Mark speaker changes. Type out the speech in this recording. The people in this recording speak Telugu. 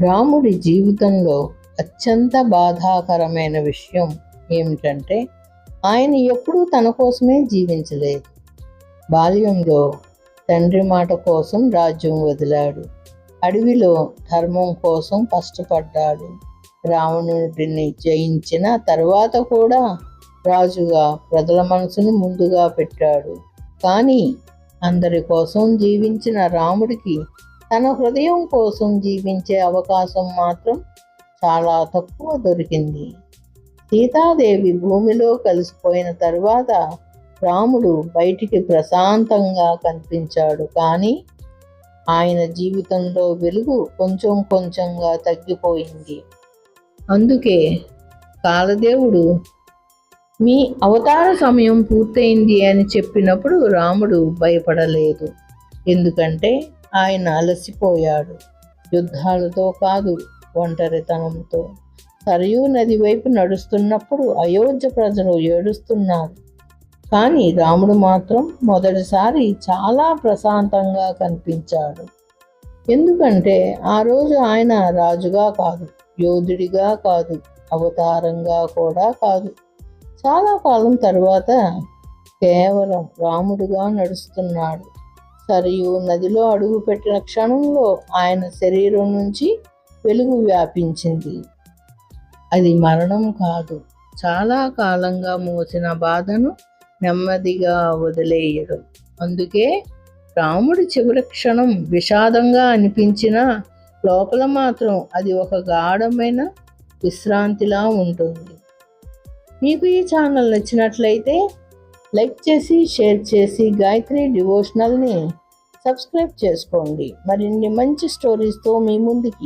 Speaker 1: రాముడి జీవితంలో అత్యంత బాధాకరమైన విషయం ఏమిటంటే ఆయన ఎప్పుడూ తన కోసమే జీవించలేదు. బాల్యంలో తండ్రి మాట కోసం రాజ్యం వదిలాడు. అడవిలో ధర్మం కోసం కష్టపడ్డాడు. రావణుడిని జయించిన తర్వాత కూడా రాజుగా ప్రజల మనసును ముందుగా పెట్టాడు. కానీ అందరి కోసం జీవించిన రాముడికి తన హృదయం కోసం జీవించే అవకాశం మాత్రం చాలా తక్కువ దొరికింది. సీతాదేవి భూమిలో కలిసిపోయిన తర్వాత రాముడు బయటికి ప్రశాంతంగా కనిపించాడు. కానీ ఆయన జీవితంలో వెలుగు కొంచెం కొంచెంగా తగ్గిపోయింది. అందుకే కాలదేవుడు మీ అవతార సమయం పూర్తయింది అని చెప్పినప్పుడు రాముడు భయపడలేదు. ఎందుకంటే ఆయన అలసిపోయాడు. యుద్ధాలతో కాదు, ఒంటరితనంతో. సరయూ నది వైపు నడుస్తున్నప్పుడు అయోధ్య ప్రజలు ఏడుస్తున్నారు. కానీ రాముడు మాత్రం మొదటిసారి చాలా ప్రశాంతంగా కనిపించాడు. ఎందుకంటే ఆ రోజు ఆయన రాజుగా కాదు, యోధుడిగా కాదు, అవతారంగా కూడా కాదు. చాలా కాలం తర్వాత కేవలం రాముడుగా నడుస్తున్నాడు. సరియు నదిలో అడుగుపెట్టిన క్షణంలో ఆయన శరీరం నుంచి వెలుగు వ్యాపించింది. అది మరణం కాదు, చాలా కాలంగా మోసిన బాధను నెమ్మదిగా వదిలేయడం. అందుకే రాముడి చివరి క్షణం విషాదంగా అనిపించినా లోపల మాత్రం అది ఒక గాఢమైన విశ్రాంతిలా ఉంటుంది. మీకు ఈ ఛానల్ నచ్చినట్లయితే లైక్ చేసి, షేర్ చేసి గాయత్రి డివోషనల్ని సబ్స్క్రైబ్ చేసుకోండి. మరిన్ని మంచి స్టోరీస్తో మీ ముందుకి